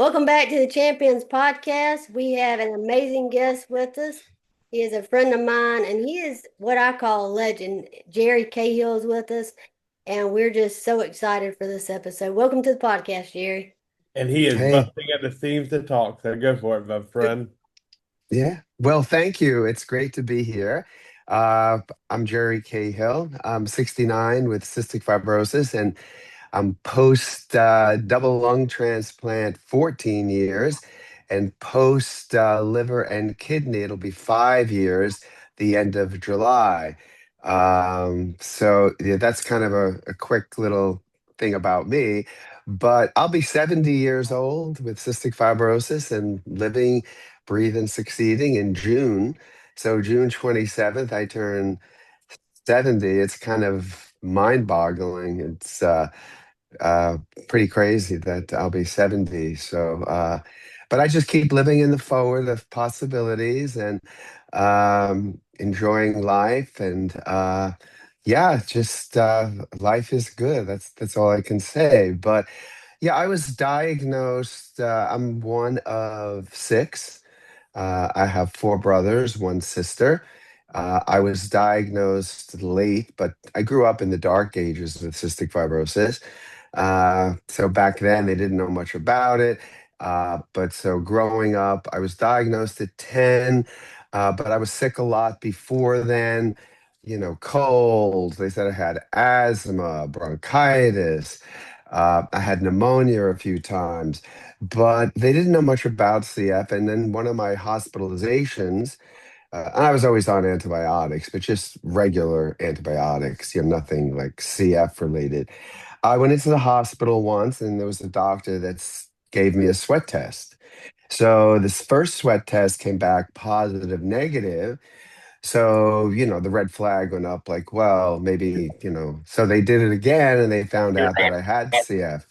Welcome back to the Champions Podcast. We have an amazing guest with us. He is a friend of mine, and he is what I call a legend. Jerry Cahill is with us, and we're just so excited for this episode. Welcome to the podcast, Jerry. And he is Hey, busting at the seams to talk. So go for it, my friend. yeah. Well, thank you. It's great to be here. I'm Jerry Cahill. I'm 69 with cystic fibrosis, and I'm post double lung transplant 14 years, and post liver and kidney. It'll be 5 years, the end of July. So yeah, that's kind of a quick little thing about me. But I'll be 70 years old with cystic fibrosis and living, breathing, succeeding in June. So June 27th, I turn 70. It's kind of mind-boggling. It's uh, pretty crazy that I'll be 70. But I just keep living in the forward of possibilities and enjoying life. And yeah, just life is good. That's all I can say. But yeah, I was diagnosed. I'm one of six. I have four brothers, one sister. I was diagnosed late, but I grew up in the dark ages with cystic fibrosis. So back then they didn't know much about it. But so growing up, I was diagnosed at 10, but I was sick a lot before then. Colds. They said I had asthma, bronchitis. I had pneumonia a few times, but they didn't know much about CF. And then one of my hospitalizations, and I was always on antibiotics, but just regular antibiotics, nothing like CF related. I went into the hospital once and there was a doctor that gave me a sweat test. So this first sweat test came back positive, negative. So, the red flag went up like, well, maybe, so they did it again and they found out that I had CF.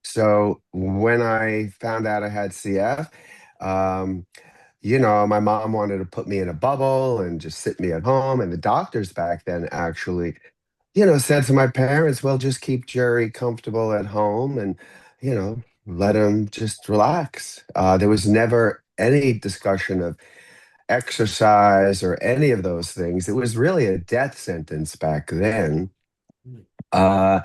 So when I found out I had CF, um, my mom wanted to put me in a bubble and just sit me at home. And the doctors back then actually, said to my parents, well, just keep Jerry comfortable at home and, let him just relax. There was never any discussion of exercise or any of those things. It was really a death sentence back then. Uh,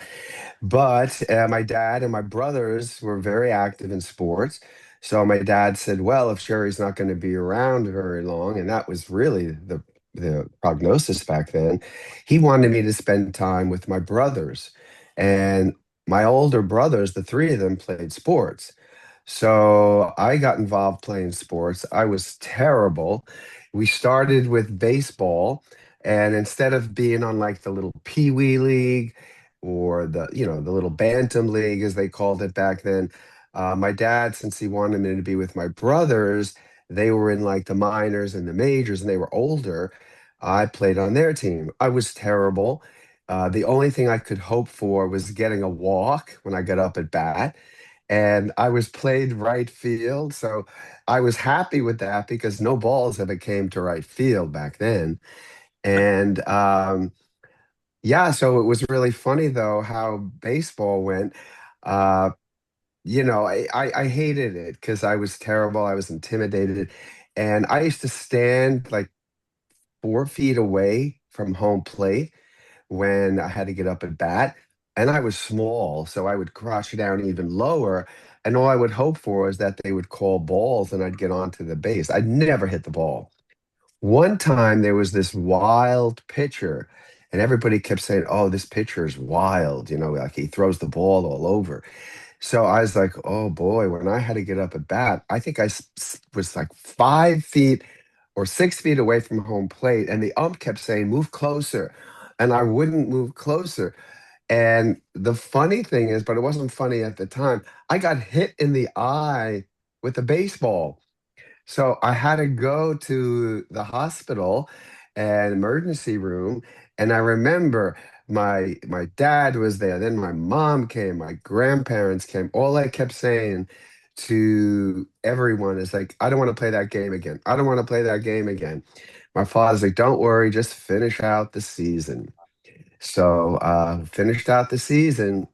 but my dad and my brothers were very active in sports. So my dad said, well, if Sherry's not going to be around very long, and that was really the prognosis back then, he wanted me to spend time with my brothers. And my older brothers, the three of them, played sports. So I got involved playing sports. I was terrible. We started with baseball, and instead of being on like the little pee wee league or the little bantam league as they called it back then, my dad, since he wanted me to be with my brothers, they were in like the minors and the majors, and they were older. I played on their team. I was terrible. The only thing I could hope for was getting a walk when I got up at bat, and I was played right field. So I was happy with that because no balls ever came to right field back then. And yeah, so it was really funny though how baseball went. Uh, I hated it because I was terrible. I was intimidated. And I used to stand like 4 feet away from home plate when I had to get up at bat. And I was small, so I would crouch down even lower. And all I would hope for is that they would call balls and I'd get onto the base. I'd never hit the ball. One time there was this wild pitcher, and everybody kept saying, oh, this pitcher is wild, like he throws the ball all over. So I was like, oh boy, when I had to get up at bat, I think was like 5 feet or 6 feet away from home plate. And the ump kept saying, move closer. And I wouldn't move closer. And the funny thing is, but it wasn't funny at the time, I got hit in the eye with a baseball. So I had to go to the hospital and emergency room. And I remember my dad was there. Then my mom came, my grandparents came. All I kept saying to everyone is like, I don't want to play that game again. I don't want to play that game again. My father's like, don't worry, just finish out the season. So finished out the season,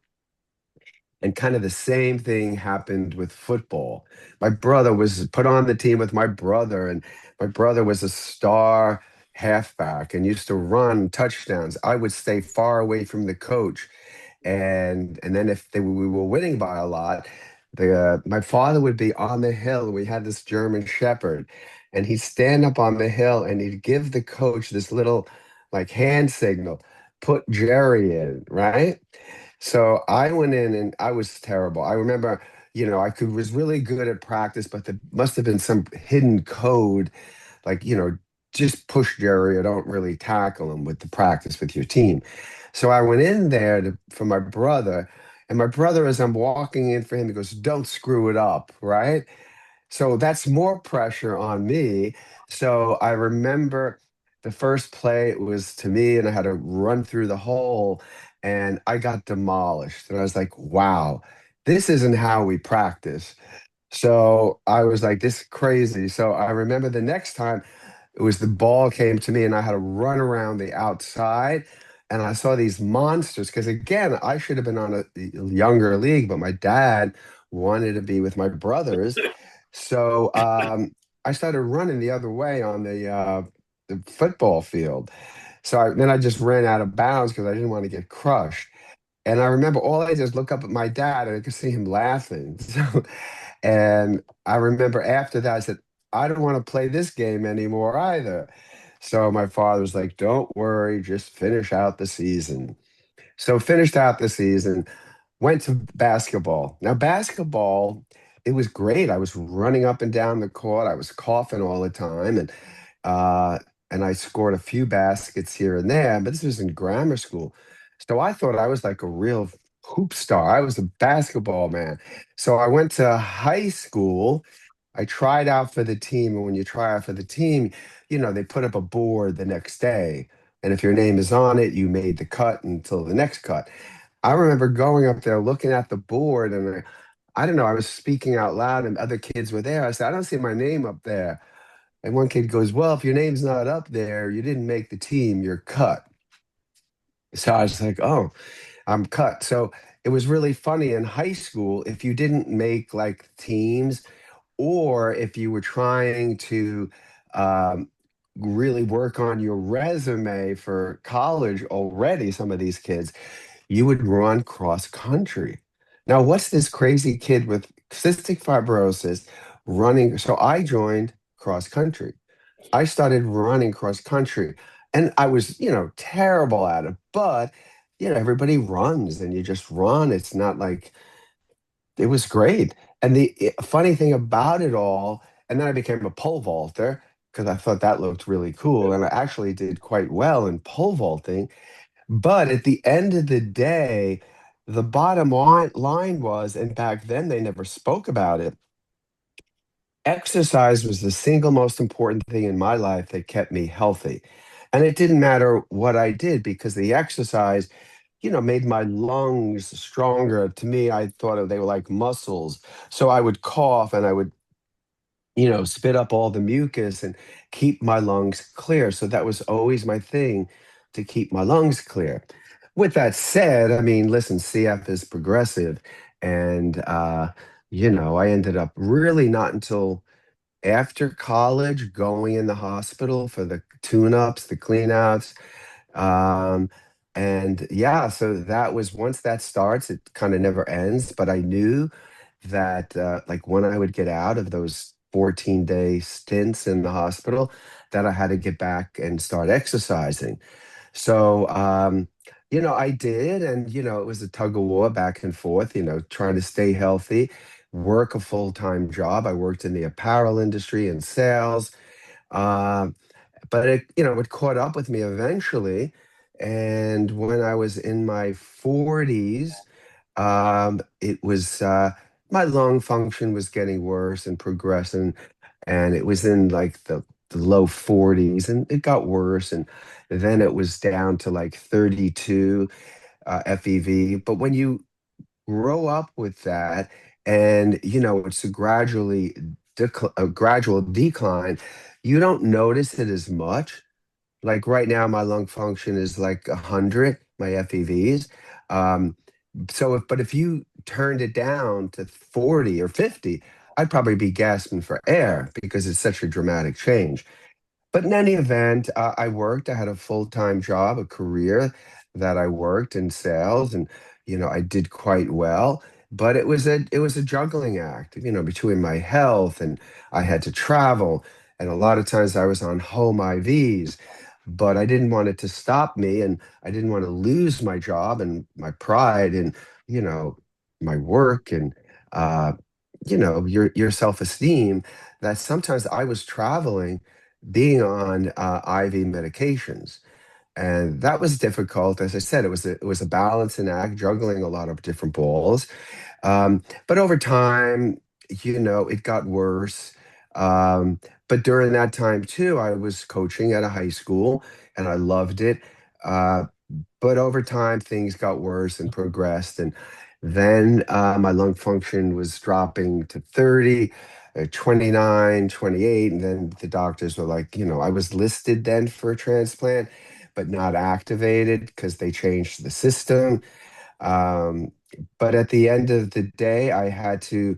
And kind of the same thing happened with football. My brother was put on the team with my brother, and my brother was a star halfback and used to run touchdowns. I would stay far away from the coach, and then if we were winning by a lot, the my father would be on the hill. We had this German Shepherd, and he'd stand up on the hill and he'd give the coach this little like hand signal, put Jerry in, right? So I went in and I was terrible. I remember, I could was really good at practice, but there must have been some hidden code, like, just push Jerry or don't really tackle him with the practice with your team. So I went in there for my brother, and my brother, as I'm walking in for him, he goes, "Don't screw it up," right? So that's more pressure on me. So I remember the first play, it was to me, and I had to run through the hole, and I got demolished. And I was like, wow, this isn't how we practice. So I was like, this is crazy. So I remember the next time it was the ball came to me and I had to run around the outside, and I saw these monsters because again, I should have been on a younger league, but my dad wanted to be with my brothers. So I started running the other way on the football field. So then I just ran out of bounds because I didn't want to get crushed. And I remember all I did is look up at my dad and I could see him laughing. So, and I remember after that, I said, I don't want to play this game anymore either. So my father was like, don't worry, just finish out the season. So finished out the season, went to basketball. Now, basketball, it was great. I was running up and down the court. I was coughing all the time. Uh, and I scored a few baskets here and there, but this was in grammar school. So I thought I was like a real hoop star. I was a basketball man. So I went to high school. I tried out for the team. And when you try out for the team, they put up a board the next day. And if your name is on it, you made the cut until the next cut. I remember going up there looking at the board, and I don't know, I was speaking out loud and other kids were there. I said, I don't see my name up there. And one kid goes, well, if your name's not up there, you didn't make the team, you're cut. So I was like, oh, I'm cut. So it was really funny in high school, if you didn't make like teams, or if you were trying to um, really work on your resume for college already, some of these kids, you would run cross country. Now, what's this crazy kid with cystic fibrosis running? So I joined cross country. I started running cross country, and I was, terrible at it, but everybody runs and you just run. It's not like it was great. And the funny thing about it all, and then I became a pole vaulter because I thought that looked really cool. And I actually did quite well in pole vaulting. But at the end of the day, the bottom line was, and back then they never spoke about it, exercise was the single most important thing in my life that kept me healthy. And it didn't matter what I did because the exercise, made my lungs stronger. To me, I thought they were like muscles. So I would cough and I would spit up all the mucus and keep my lungs clear. So that was always my thing, to keep my lungs clear. With that said, I mean, listen, CF is progressive. And, I ended up really not until after college going in the hospital for the tune-ups, the clean-outs. Um, and yeah, so that was, once that starts, it kind of never ends. But I knew that like when I would get out of those 14-day stints in the hospital, that I had to get back and start exercising. So I did, and it was a tug of war back and forth, trying to stay healthy, work a full-time job. I worked in the apparel industry and sales. Um, but it caught up with me eventually. And when I was in my 40s, it was my lung function was getting worse and progressing, and it was in like the low 40s, and it got worse, and then it was down to like 32 FEV. But when you grow up with that, and it's a gradual decline, you don't notice it as much. Like right now, my lung function is like 100, my FEVs. Um, but if you turned it down to 40 or 50, I'd probably be gasping for air because it's such a dramatic change. But in any event, I worked. I had a full-time job, a career that I worked in sales, and I did quite well. But it was a juggling act, between my health and I had to travel, and a lot of times I was on home IVs. But I didn't want it to stop me, and I didn't want to lose my job and my pride and you know my work and uh, your self-esteem. That sometimes I was traveling being on IV medications. And that was difficult. As I said, it was a balancing act, juggling a lot of different balls. But over time, it got worse. Um, but during that time too, I was coaching at a high school and I loved it. Uh, but over time, things got worse and progressed. And then my lung function was dropping to 30, 29, 28. And then the doctors were like, I was listed then for a transplant, but not activated because they changed the system. Um, but at the end of the day, I had to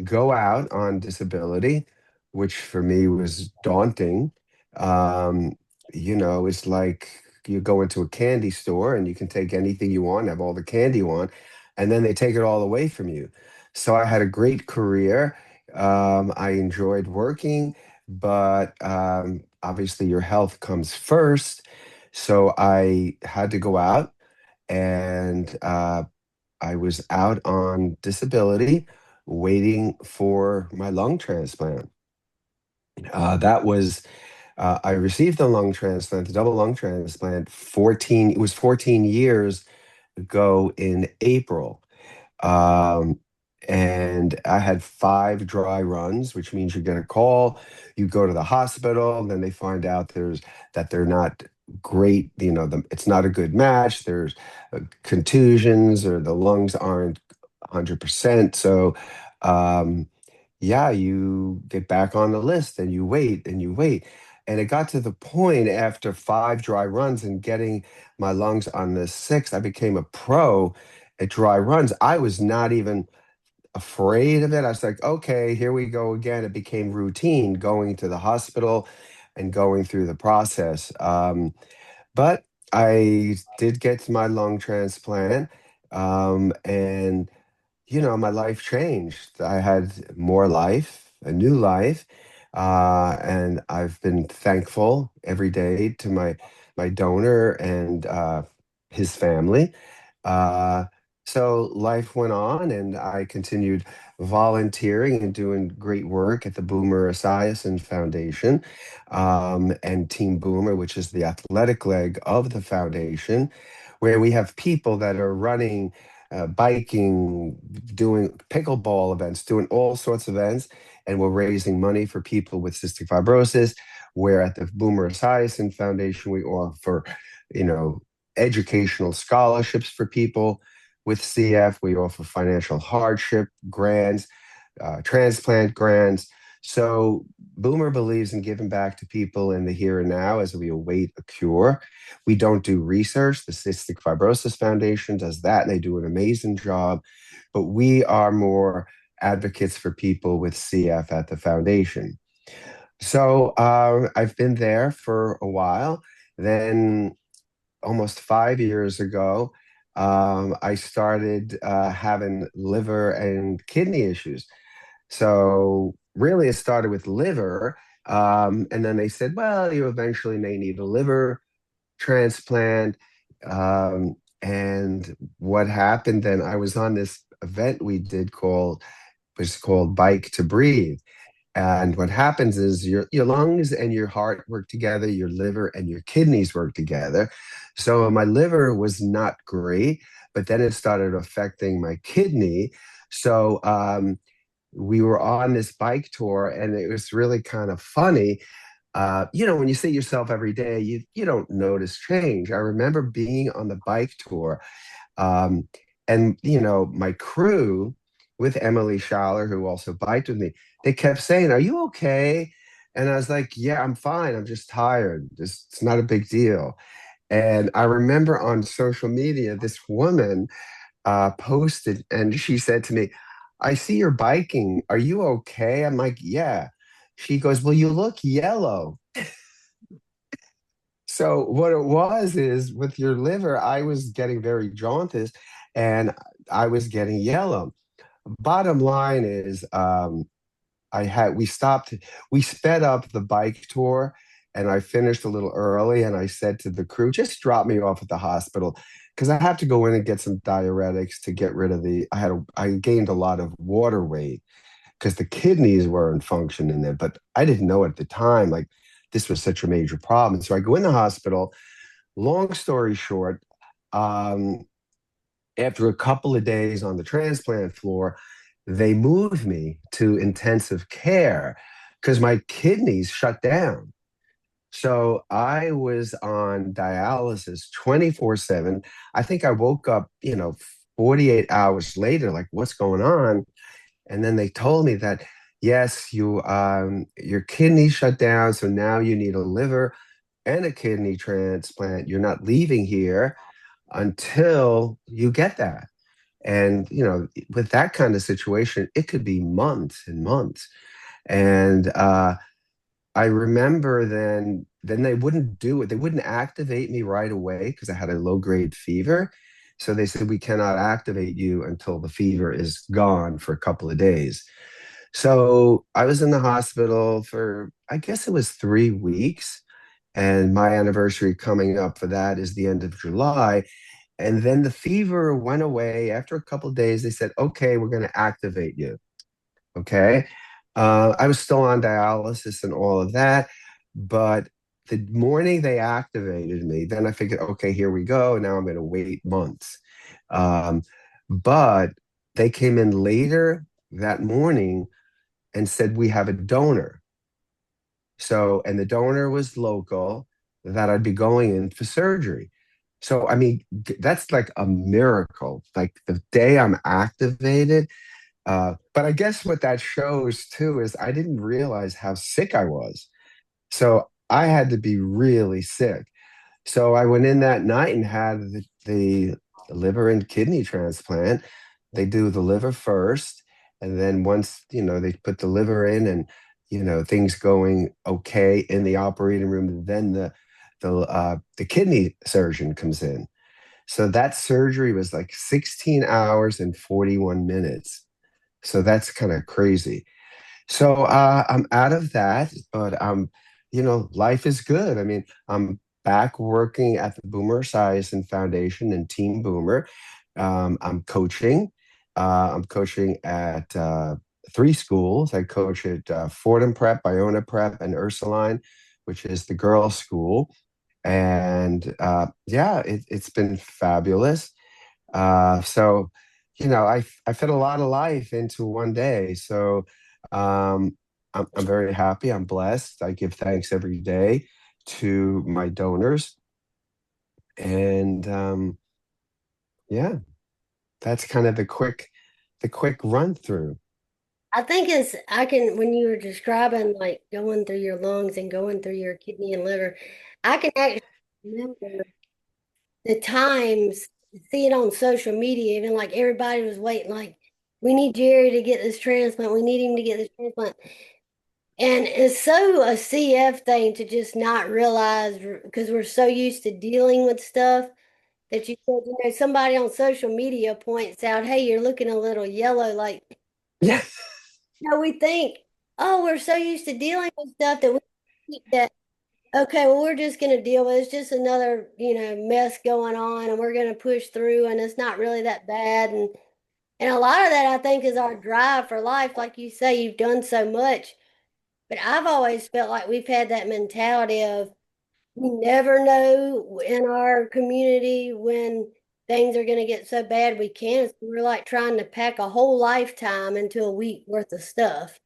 go out on disability, which for me was daunting. Um, it's like you go into a candy store and you can take anything you want, have all the candy you want, and then they take it all away from you. So I had a great career. I enjoyed working, but obviously your health comes first. So I had to go out and I was out on disability waiting for my lung transplant. I received the lung transplant, the double lung transplant, it was 14 years ago in April. Um, and I had 5 dry runs, which means you get a call, you go to the hospital, and then they find out that they're not great. It's not a good match. There's contusions or the lungs aren't 100%. So, um, yeah, you get back on the list and you wait and you wait. And it got to the point after 5 dry runs and getting my lungs on the sixth, I became a pro at dry runs. I was not even afraid of it. I was like, okay, here we go again. It became routine going to the hospital and going through the process. But I did get my lung transplant. And my life changed. I had more life, a new life, and I've been thankful every day to my donor and his family. Uh, so life went on, and I continued volunteering and doing great work at the Boomer Esiason Foundation and Team Boomer, which is the athletic leg of the foundation, where we have people that are running, biking, doing pickleball events, doing all sorts of events, and we're raising money for people with cystic fibrosis. Where at the Boomer Esiason Foundation, we offer, you know, educational scholarships for people with CF. We offer financial hardship grants, transplant grants. So Boomer believes in giving back to people in the here and now as we await a cure. We don't do research. The Cystic Fibrosis Foundation does that, and they do an amazing job. But we are more advocates for people with CF at the foundation. So I've been there for a while. Then almost 5 years ago, I started having liver and kidney issues. So really, it started with liver. And then they said, well, you eventually may need a liver transplant. And what happened then, I was on this event we did was called Bike to Breathe. And what happens is your lungs and your heart work together, your liver and your kidneys work together. So my liver was not great, but then it started affecting my kidney. So we were on this bike tour, and it was really kind of funny. When you see yourself every day, you don't notice change. I remember being on the bike tour, um, and my crew with Emily Schaller, who also biked with me, they kept saying, "Are you okay?" And I was like, "Yeah, I'm fine. I'm just tired. It's not a big deal." And I remember on social media, this woman posted, and she said to me, "I see you're biking. Are you okay?" I'm like, "Yeah." She goes, "Well, you look yellow." So what it was is with your liver, I was getting very jaundiced and I was getting yellow. Bottom line is, I had we sped up the bike tour and I finished a little early and I said to the crew, just drop me off at the hospital because I have to go in and get some diuretics to get rid of I gained a lot of water weight because the kidneys weren't functioning there, but I didn't know at the time like this was such a major problem. So I go in the hospital. Long story short, um, after a couple of days on the transplant floor, they moved me to intensive care because my kidneys shut down. So I was on dialysis 24/7. I think I woke up, 48 hours later, like, what's going on? And then they told me that, yes, your kidneys shut down. So now you need a liver and a kidney transplant. You're not leaving here until you get that. And, with that kind of situation, it could be months and months. And I remember then they wouldn't do it. They wouldn't activate me right away because I had a low grade fever. So they said, we cannot activate you until the fever is gone for a couple of days. So I was in the hospital for, I guess it was 3 weeks. And my anniversary coming up for that is the end of July. And then the fever went away after a couple of days. They said, okay, we're going to activate you. Okay. I was still on dialysis and all of that. But the morning they activated me, then I figured, okay, here we go. Now I'm going to wait months. Um, but they came in later that morning and said, we have a donor. So, and the donor was local, that I'd be going in for surgery. So, I mean, that's like a miracle. Like the day I'm activated. But I guess what that shows too is I didn't realize how sick I was. So I had to be really sick. So I went in that night and had the liver and kidney transplant. They do the liver first, and then once they put the liver in, and things going okay in the operating room, then the kidney surgeon comes in. So that surgery was like 16 hours and 41 minutes. So that's kind of crazy. So I'm out of that, but life is good. I mean, I'm back working at the Boomer Esiason Foundation and Team Boomer. I'm coaching. I'm coaching at three schools. I coach at Fordham Prep, Iona Prep, and Ursuline, which is the girls' school. And yeah, it's been fabulous. So, I fit a lot of life into one day. So, I'm very happy. I'm blessed. I give thanks every day to my donors. And yeah, that's kind of the quick run through. I think I can, when you were describing like going through your lungs and going through your kidney and liver, I can actually remember the times, see it on social media, even like everybody was waiting, like, we need Jerry to get this transplant. We need him to get this transplant. And it's so a CF thing to just not realize because we're so used to dealing with stuff that you said, somebody on social media points out, hey, you're looking a little yellow. Like, Yeah. we think, oh, we're so used to dealing with stuff that we think that, okay, well, we're just going to deal with it. It's just another, mess going on and we're going to push through and it's not really that bad. And a lot of that, I think, is our drive for life. Like you say, you've done so much. But I've always felt like we've had that mentality of we never know in our community when things are going to get so bad we can't. So we're like trying to pack a whole lifetime into a week worth of stuff.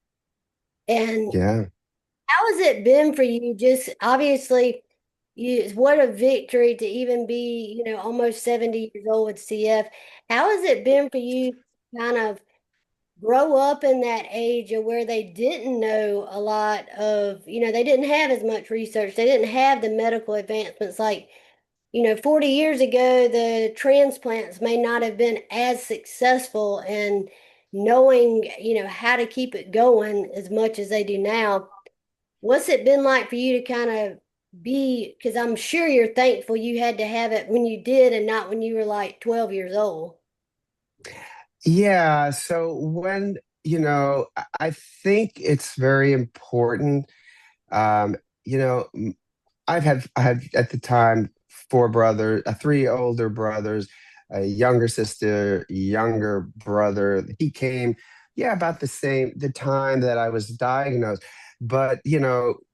And Yeah. how has it been for you? Just obviously, what a victory to even be, almost 70 years old with CF. How has it been for you to kind of grow up in that age of where they didn't know a lot of, they didn't have as much research. They didn't have the medical advancements like 40 years ago, the transplants may not have been as successful in knowing, how to keep it going as much as they do now. What's it been like for you to kind of because I'm sure you're thankful you had to have it when you did and not when you were like 12 years old. Yeah, so when, I think it's very important. Um, you know, I had at the time four brothers, three older brothers, a younger sister, younger brother. He came, yeah, about the time that I was diagnosed. But,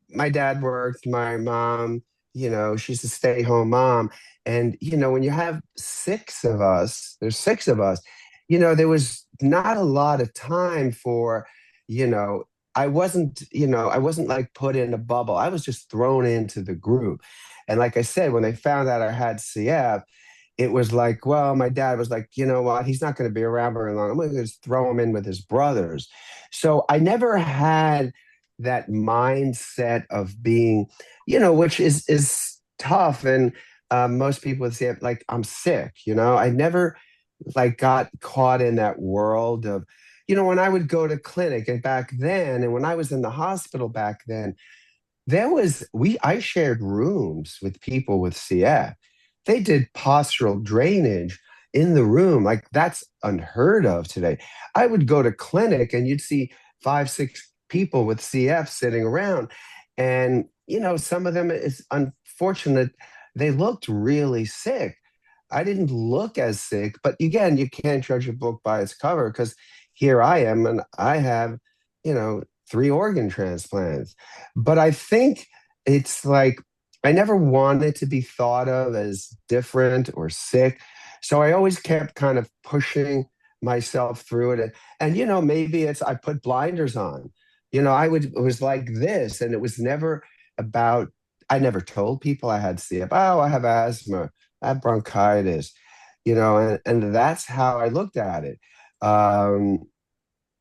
my dad worked, my mom, she's a stay-home mom. And, when you have there's six of us, there was not a lot of time for, you know, I wasn't like put in a bubble. I was just thrown into the group. And like I said, when they found out I had CF, it was like, well, my dad was like, you know what, he's not going to be around very long. I'm going to just throw him in with his brothers. So I never had that mindset of being, which is tough. And most people would say, like, I'm sick. I never like got caught in that world of, when I would go to clinic and back then, and when I was in the hospital back then, I shared rooms with people with CF. They did postural drainage in the room. Like that's unheard of today. I would go to clinic and you'd see five, six people with CF sitting around. And, some of them is unfortunate. They looked really sick. I didn't look as sick, but again, you can't judge a book by its cover because here I am and I have, three organ transplants. But I think it's like I never wanted to be thought of as different or sick. So I always kept kind of pushing myself through it. Maybe I put blinders on. It was like this, and it was never about, I never told people I had CF. Oh, I have asthma, I have bronchitis, and that's how I looked at it. Um,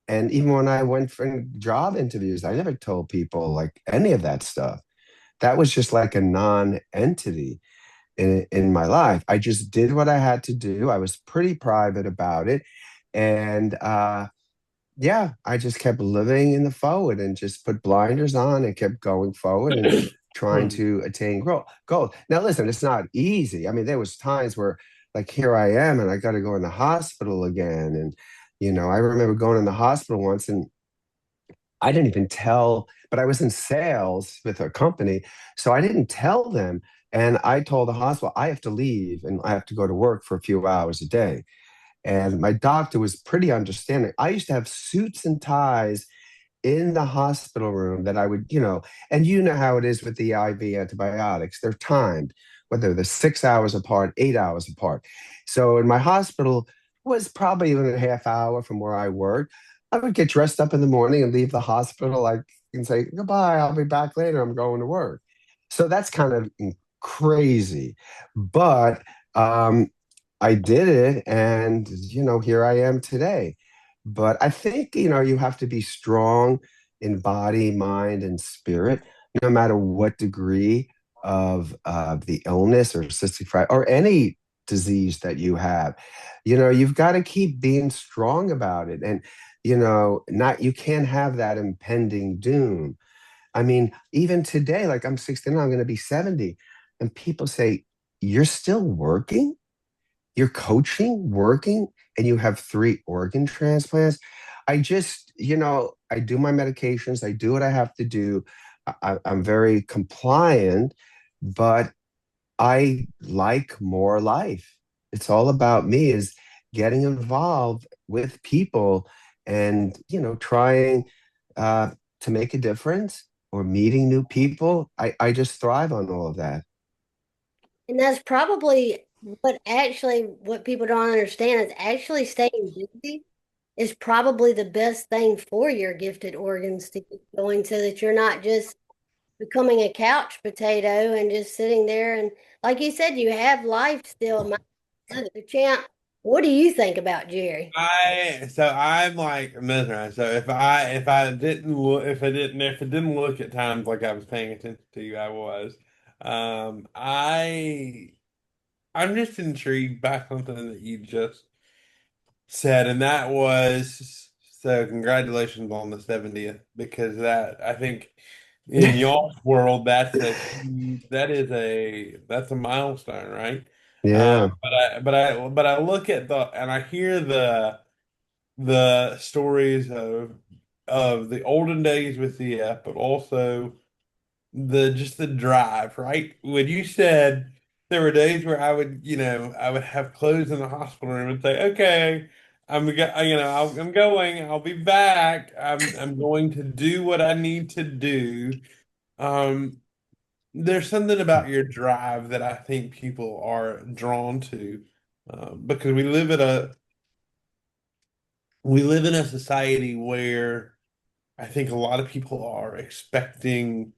and even when I went for job interviews, I never told people like any of that stuff. That was just like a non-entity in my life. I just did what I had to do. I was pretty private about it. And yeah, I just kept living in the forward and just put blinders on and kept going forward and trying to attain goal. Now, listen, it's not easy. I mean, there was times where like here I am and I got to go in the hospital again. And, I remember going in the hospital once and I didn't even tell, but I was in sales with a company. So I didn't tell them. And I told the hospital, I have to leave and I have to go to work for a few hours a day. And my doctor was pretty understanding. I used to have suits and ties in the hospital room that I would, and you know how it is with the IV antibiotics. They're timed, whether they're 6 hours apart, 8 hours apart. So in my hospital was probably even a half hour from where I worked. I would get dressed up in the morning and leave the hospital like and say, goodbye, I'll be back later. I'm going to work. So that's kind of crazy. But I did it and here I am today. But I think you have to be strong in body, mind, and spirit, no matter what degree of the illness or cystic fibrosis or any disease that you have. You've got to keep being strong about it, and not you can't have that impending doom. I mean, even today, like I'm 69, I'm going to be 70, and people say, "You're still working? You're coaching, working, and you have three organ transplants." I just, I do my medications, I do what I have to do. I'm very compliant, but I like more life. It's all about me is getting involved with people and, trying to make a difference or meeting new people. I just thrive on all of that. And that's probably what people don't understand is actually staying busy is probably the best thing for your gifted organs to keep going so that you're not just becoming a couch potato and just sitting there. And like you said, you have life still. Champ, what do you think about Jerry? I'm like mesmerized. So if it didn't look at times like I was paying attention to you, I was. I I'm just intrigued by something that you just said, and that was so congratulations on the 70th, because that I think in y'all's world that's a milestone, right? Yeah. But I look at the and I hear the stories of the olden days with the but also the drive, right? When you said there were days where I would have clothes in the hospital room and say, okay, I'm going, I'll be back. I'm going to do what I need to do. Um, there's something about your drive that I think people are drawn to, because we live in a society where I think a lot of people are expecting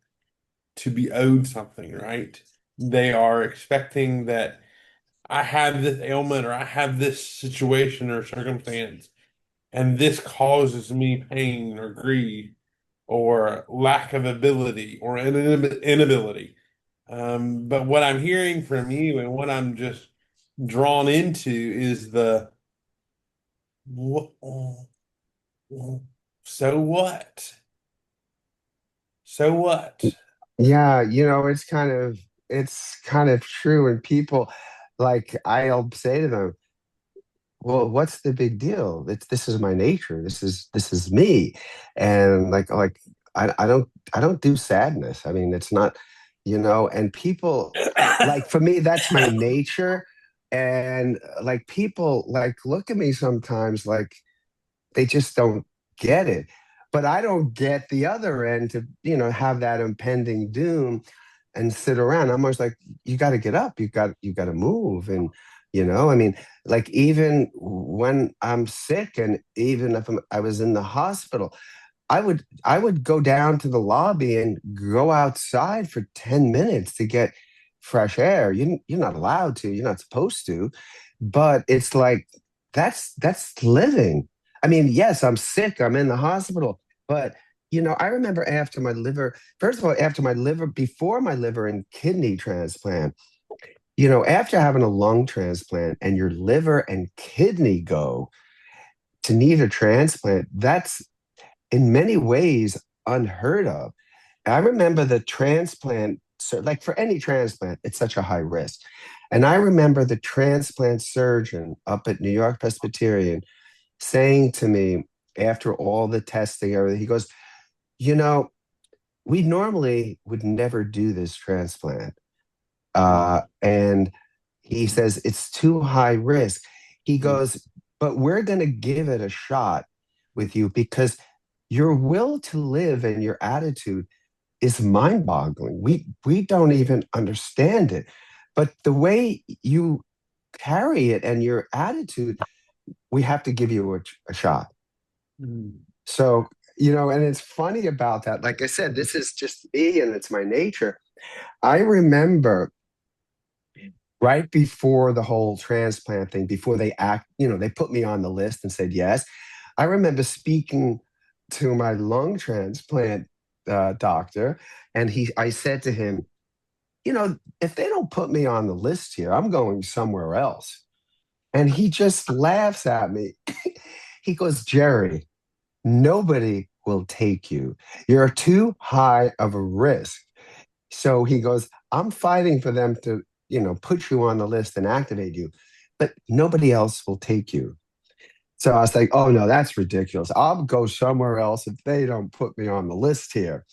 to be owed something, right? They are expecting that I have this ailment or I have this situation or circumstance, and this causes me pain or grief or lack of ability or an inability. But what I'm hearing from you and what I'm just drawn into is what, so what? So what? Yeah, it's kind of true. And people, like, I'll say to them, well, what's the big deal? This is my nature. This is me. And like I don't do sadness. I mean, it's not, and people, like, for me, that's my nature. And like, people like look at me sometimes like they just don't get it. But I don't get the other end to, have that impending doom and sit around. I'm always like, you got to get up. You got to move. And, I mean, like, even when I'm sick and even if I was in the hospital, I would go down to the lobby and go outside for 10 minutes to get fresh air. You're not allowed to, you're not supposed to, but it's like that's living. I mean, yes, I'm sick, I'm in the hospital, but I remember after my liver, first of all, after my liver, before my liver and kidney transplant, after having a lung transplant and your liver and kidney go to need a transplant, that's in many ways unheard of. I remember the transplant, so like for any transplant, it's such a high risk. And I remember the transplant surgeon up at New York Presbyterian saying to me after all the testing, everything, he goes, you know, we normally would never do this transplant. And he says, it's too high risk. He goes, but we're going to give it a shot with you because your will to live and your attitude is mind-boggling. We don't even understand it. But the way you carry it and your attitude, we have to give you a shot. Mm. So, and it's funny about that. Like I said, this is just me and it's my nature. I remember right before the whole transplant thing, before they put me on the list and said yes. I remember speaking to my lung transplant doctor, and I said to him, if they don't put me on the list here, I'm going somewhere else. And he just laughs at me. He goes, Jerry, nobody will take you. You're too high of a risk. So he goes, I'm fighting for them to, put you on the list and activate you, but nobody else will take you. So I was like, oh no, that's ridiculous. I'll go somewhere else if they don't put me on the list here.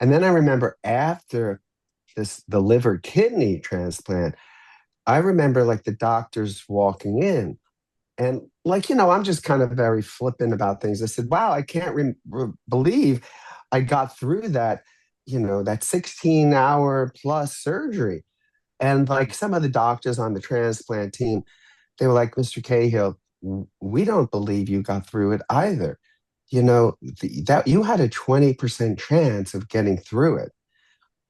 And then I remember after the liver kidney transplant, I remember like the doctors walking in and like, I'm just kind of very flippant about things. I said, wow, I can't believe I got through that 16-hour plus surgery. And like some of the doctors on the transplant team, they were like, Mr. Cahill, we don't believe you got through it either. That you had a 20% chance of getting through it.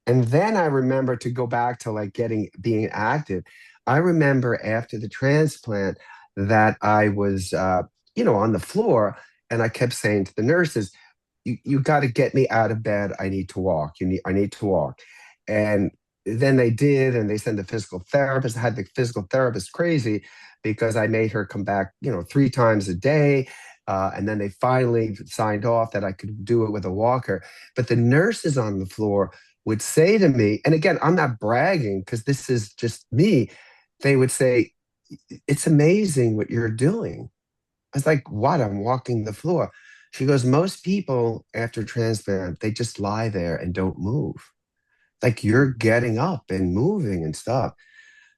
And then I remember to go back to like being active. I remember after the transplant that I was, on the floor, and I kept saying to the nurses, "You got to get me out of bed. I need to walk. I need to walk." And then they did, and they sent the physical therapist. I had the physical therapist crazy because I made her come back, 3 times a day. And then they finally signed off that I could do it with a walker. But the nurses on the floor would say to me, and again, I'm not bragging because this is just me. They would say, "It's amazing what you're doing." I was like, "What? I'm walking the floor." She goes, "Most people after transplant, they just lie there and don't move. Like you're getting up and moving and stuff."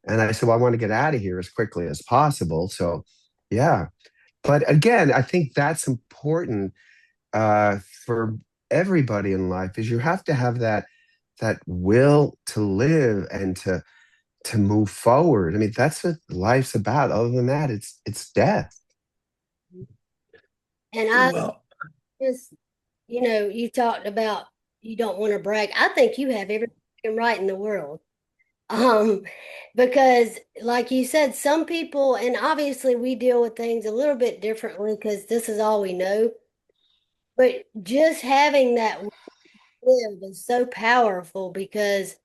And I said, "Well, I want to get out of here as quickly as possible." So, yeah. But again, I think that's important for everybody in life is you have to have that will to live and to move forward. I mean, that's what life's about. Other than that, it's death. And I Well, just, you talked about you don't want to brag. I think you have everything right in the world. Um, because like you said, some people, and obviously we deal with things a little bit differently because this is all we know. But just having that live is so powerful because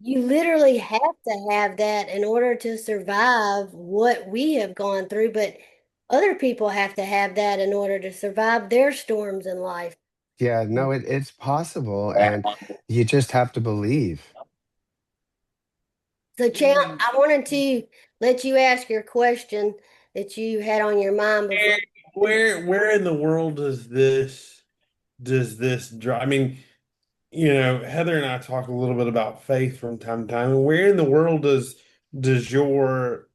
you literally have to have that in order to survive what we have gone through. But other people have to have that in order to survive their storms in life. Yeah, no, it's possible, and you just have to believe. So, Champ, I wanted to let you ask your question that you had on your mind before. where in the world does this draw? I mean, Heather and I talk a little bit about faith from time to time. And where in the world does your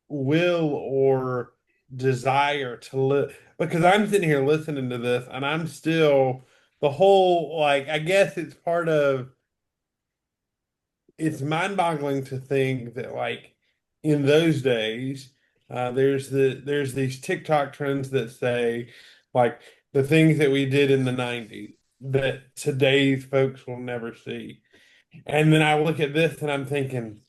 will or desire to live? Because I'm sitting here listening to this, and I'm still the whole like. I guess it's mind-boggling to think that like in those days, there's these TikTok trends that say like the things that we did in the 90s that today's folks will never see. And then I look at this and I'm thinking,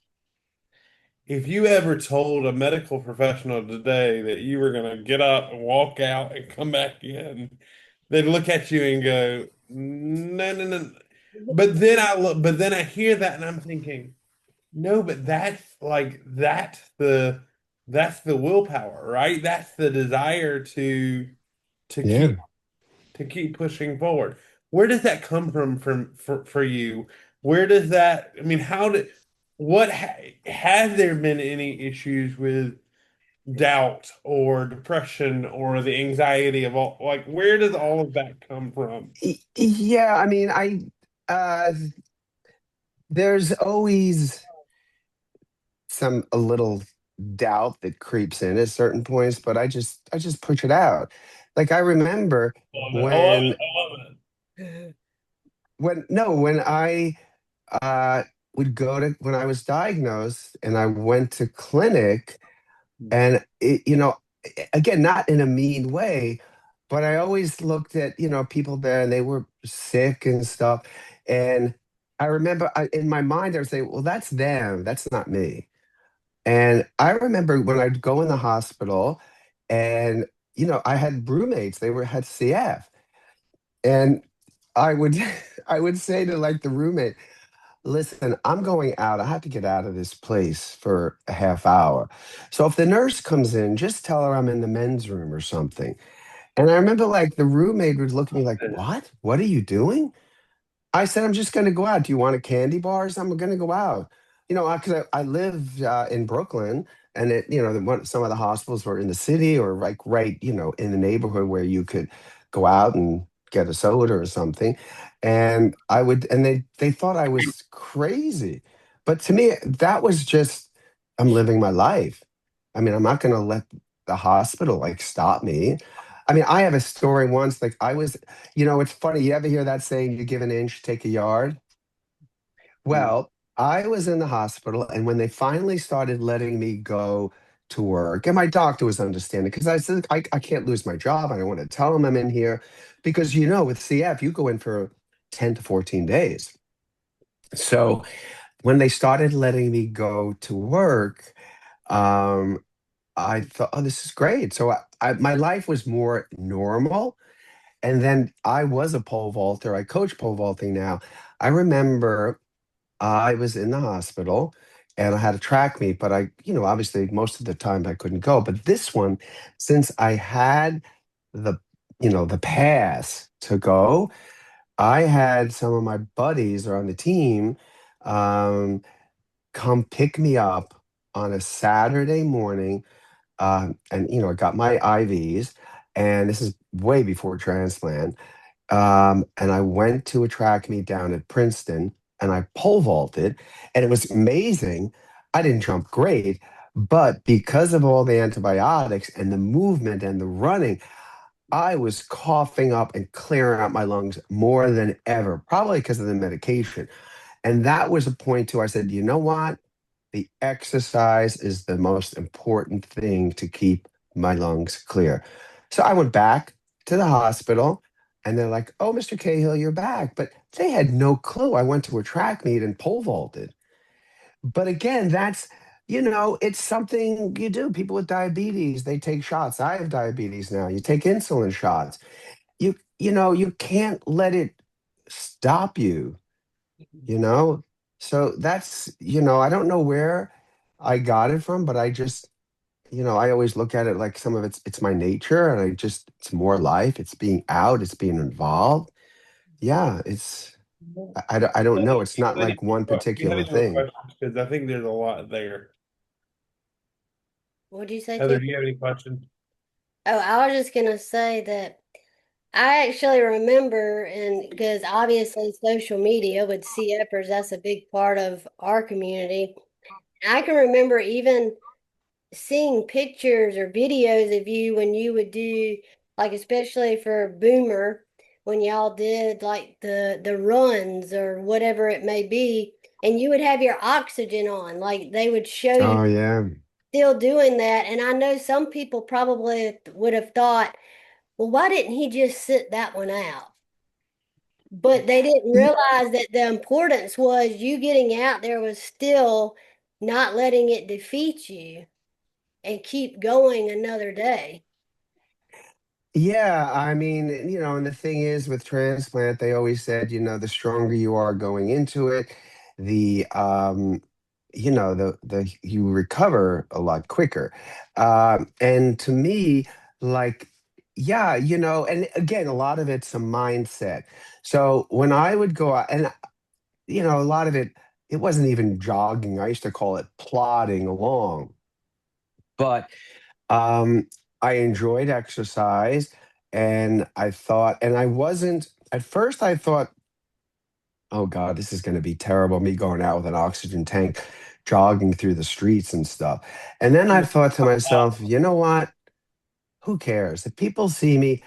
if you ever told a medical professional today that you were going to get up and walk out and come back in, they'd look at you and go, no, no, no. But then I hear that and I'm thinking, no, but that's the willpower, right? That's the desire to Yeah. keep pushing forward. Where does that come from for you? Where does that, I mean, how did what ha, has there been any issues with doubt or depression or the anxiety of all like where does all of that come from? Yeah, I mean, uh there's always a little doubt that creeps in at certain points, but I just push it out. Like I remember Love it. I love it. when I love when I uh would go to when I was diagnosed and I went to clinic, and again, not in a mean way, but I always looked at people there and they were sick and stuff. And I remember in my mind I would say, well, that's them, that's not me. And I remember when I'd go in the hospital, and I had roommates, they were had CF. And I would I would say to like the roommate, "Listen, I'm going out. I have to get out of this place for a half hour. So if the nurse comes in, just tell her I'm in the men's room or something." And I remember like the roommate would look at me like, it. "What? What are you doing?" I said, "I'm just going to go out. Do you want a candy bars? I'm going to go out." Because I live in Brooklyn, and some of the hospitals were in the city or like right, in the neighborhood where you could go out and get a soda or something. And they thought I was crazy. But to me, that was just, I'm living my life. I mean, I'm not going to let the hospital like stop me. I mean, I have a story once, like it's funny. You ever hear that saying, you give an inch, take a yard? Well, I was in the hospital, and when they finally started letting me go to work, and my doctor was understanding because I said, I can't lose my job. I don't want to tell them I'm in here because, with CF, you go in for 10 to 14 days. So when they started letting me go to work, um, I thought, oh, this is great. So my life was more normal. And then I was a pole vaulter. I coach pole vaulting now. I remember I was in the hospital and I had a track meet, but obviously most of the time I couldn't go. But this one, since I had the, the pass to go, I had some of my buddies or on the team um, come pick me up on a Saturday morning. And, I got my IVs, and this is way before transplant. And I went to a track meet down at Princeton and I pole vaulted, and it was amazing. I didn't jump great, but because of all the antibiotics and the movement and the running, I was coughing up and clearing out my lungs more than ever, probably because of the medication. And that was a point too. I said, you know what? The exercise is the most important thing to keep my lungs clear. So I went back to the hospital and they're like, oh, Mr. Cahill, you're back. But they had no clue. I went to a track meet and pole vaulted. But again, it's something you do. People with diabetes, they take shots. I have diabetes now. You take insulin shots. You can't let it stop you, you know? So I don't know where I got it from, but I just, I always look at it like some of it's my nature, and it's more life. It's being out, it's being involved. Yeah, I don't know. It's not like one Do you have particular any more thing. questions? Because I think there's a lot there. What'd you say, Heather, Tim? do you have any questions? Oh, I was just gonna say that I actually remember, and because obviously social media with CFers, that's a big part of our community. I can remember even seeing pictures or videos of you when you would do, like, especially for Boomer, when y'all did like the runs or whatever it may be, and you would have your oxygen on, like they would show you Oh yeah. still doing that. And I know some people probably would have thought, well, why didn't he just sit that one out? But they didn't realize that the importance was you getting out there was still not letting it defeat you and keep going another day. Yeah, I mean, and the thing is with transplant, they always said, the stronger you are going into it, the the you recover a lot quicker. And to me, like, yeah, and again, a lot of it's a mindset. So when I would go out, and a lot of it wasn't even jogging. I used to call it plodding along. But um, I enjoyed exercise, and I wasn't, at first, I thought, oh God, this is going to be terrible. Me going out with an oxygen tank, jogging through the streets and stuff. And then I thought to myself, you know what? Who cares? If people see me,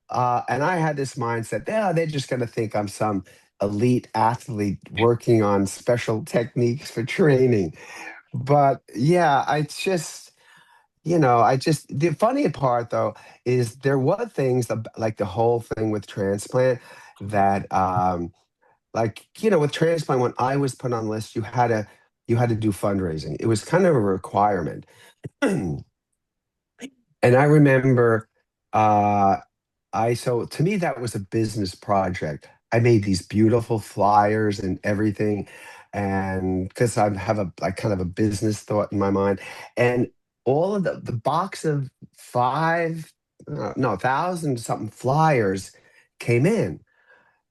and I had this mindset, yeah, they're just going to think I'm some elite athlete working on special techniques for training. But yeah, the funny part though is there were things like the whole thing with transplant that like with transplant, when I was put on the list, you had to do fundraising. It was kind of a requirement. And I remember uh so to me that was a business project. I made these beautiful flyers and everything, and because I have a like kind of a business thought in my mind, and all of the box of five, no, thousand something flyers came in,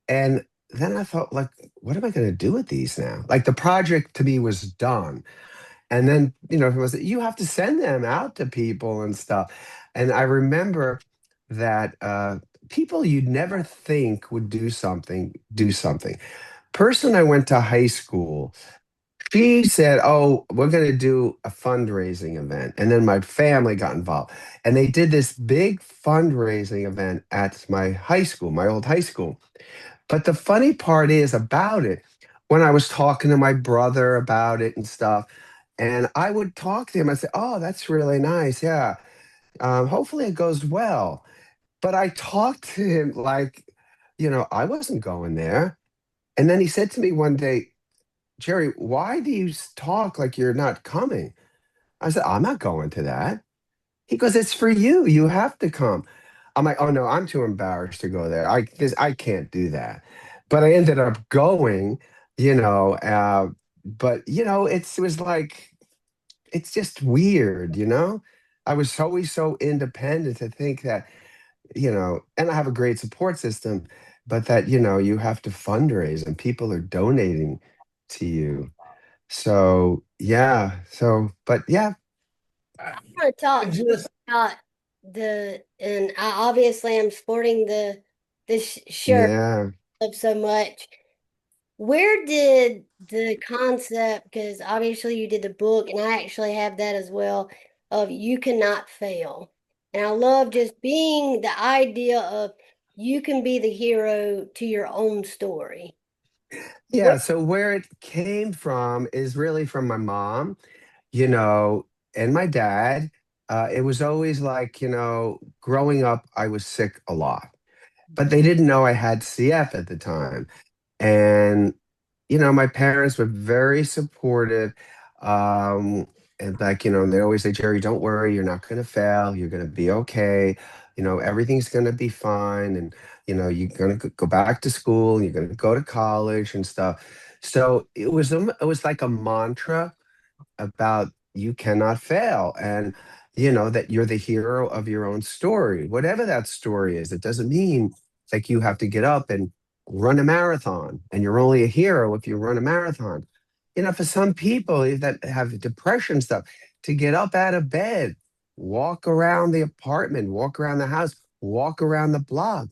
and then I thought, like, what am I going to do with these now? Like the project to me was done, and then, it was you have to send them out to people and stuff. And I remember that people you'd never think would do something. Person I went to high school, she said, "Oh, we're going to do a fundraising event," and then my family got involved, and they did this big fundraising event at my high school, my old high school. But the funny part is about it, when I was talking to my brother about it and stuff, and I would talk to him, I say, "Oh, that's really nice. Yeah. Hopefully it goes well." But I talked to him like, I wasn't going there. And then he said to me one day, "Jerry, why do you talk like you're not coming?" I said, "I'm not going to that." He goes, "It's for you. You have to come." I'm like, "Oh no, I'm too embarrassed to go there. I can't do that." But I ended up going, you know, but it was like it's just weird, you know. I was always so independent to think that, and I have a great support system, but that, you have to fundraise and people are donating to you. So, yeah. So, but yeah, I, I want to I talk just about and I obviously am sporting the shirt yeah. of so much. Where did the concept, because obviously you did the book, and I actually have that as well, of you cannot fail. And I love just being the idea of you can be the hero to your own story. Where Yeah. So where it came from is really from my mom, you know, and my dad. It was always like, growing up, I was sick a lot, but they didn't know I had CF at the time. And, my parents were very supportive. Um, and like, they always say, Jerry, don't worry, you're not going to fail. You're going to be okay. Everything's going to be fine. And, you're going to go back to school, you're going to go to college and stuff. So it was like a mantra about you cannot fail, and that you're the hero of your own story, whatever that story is. It doesn't mean like you have to get up and run a marathon and you're only a hero if you run a marathon. For some people that have depression stuff, to get up out of bed, walk around the apartment, walk around the house, walk around the block,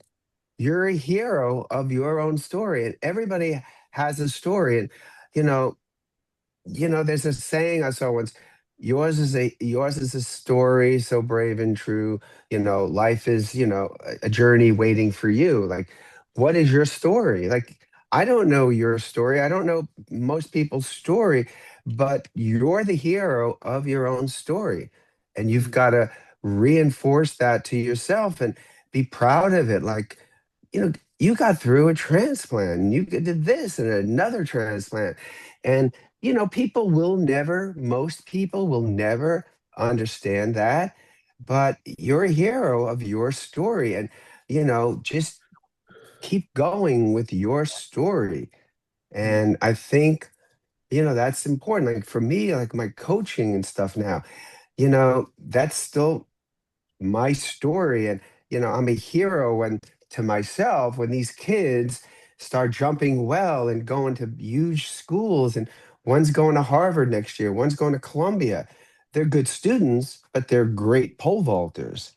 you're a hero of your own story, and everybody has a story. And you know there's a saying I saw once: yours is a story so brave and true. Life is, a journey waiting for you. Like, what is your story? Like, I don't know your story. I don't know most people's story, but you're the hero of your own story. And you've got to reinforce that to yourself and be proud of it. Like, you got through a transplant and you did this and another transplant. And most people will never understand that, but you're a hero of your story. And, just keep going with your story. And I think, that's important. Like for me, like my coaching and stuff now, that's still my story. And I'm a hero when to myself when these kids start jumping well and going to huge schools, and one's going to Harvard next year, one's going to Columbia. They're good students, but they're great pole vaulters.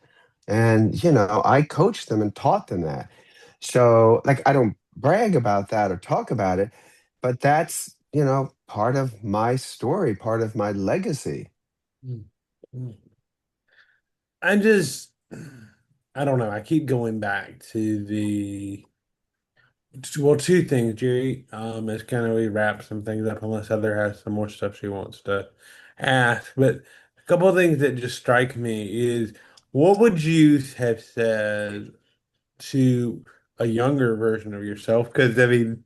And I coached them and taught them that. So, like, I don't brag about that or talk about it, but that's part of my story, part of my legacy. I just I don't know. I keep going back to two things, Jerry. As kind of we wrap some things up, unless Heather has some more stuff she wants to ask. But a couple of things that just strike me is what would you have said to a younger version of yourself? Because I mean,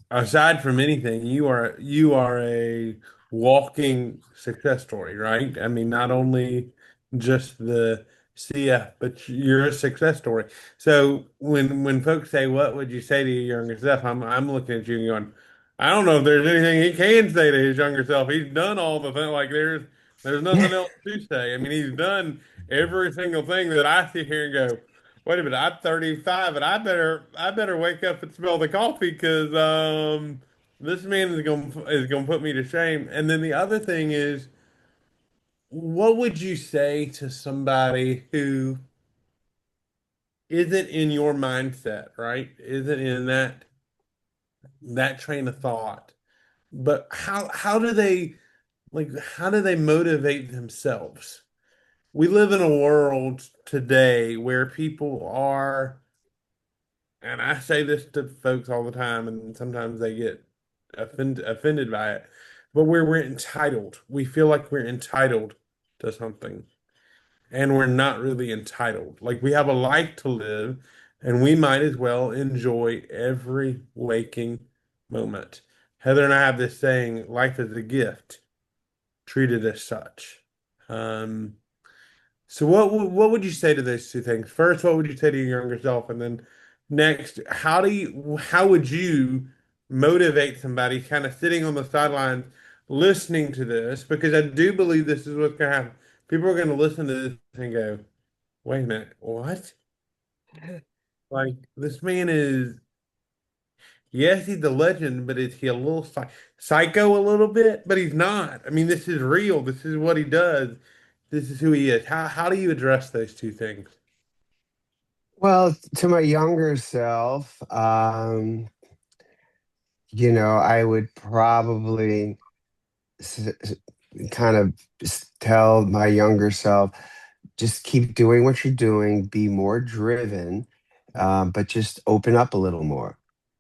aside from anything, you are a walking success story, right? I mean, not only just the CF, but you're a success story. So when folks say, "What would you say to your younger self?" I'm looking at you and going, "I don't know if there's anything he can say to his younger self. He's done all the things. Like there's nothing else to say. I mean, he's done every single thing that I sit here and go." Wait a minute, I'm 35 and I better wake up and smell the coffee because this man is gonna put me to shame. And then the other thing is, what would you say to somebody who isn't in your mindset, right? Isn't in that train of thought. But how do they motivate themselves? We live in a world today where people are. And I say this to folks all the time, and sometimes they get offended by it. But we're entitled. We feel like we're entitled to something, and we're not really entitled. Like we have a life to live, and we might as well enjoy every waking moment. Heather and I have this saying, life is a gift, treat it as such. Um, so what would you say to those two things? First, what would you say to your younger self? And then next, how would you motivate somebody kind of sitting on the sidelines listening to this? Because I do believe this is what's going to happen. People are going to listen to this and go, wait a minute, what? Like, this man is, yes, he's a legend, but is he a little psycho a little bit? But he's not. I mean, this is real. This is what he does. This is who he is. How do you address those two things? Well, to my younger self, I would probably s- s- kind of tell my younger self, just keep doing what you're doing, be more driven, but just open up a little more.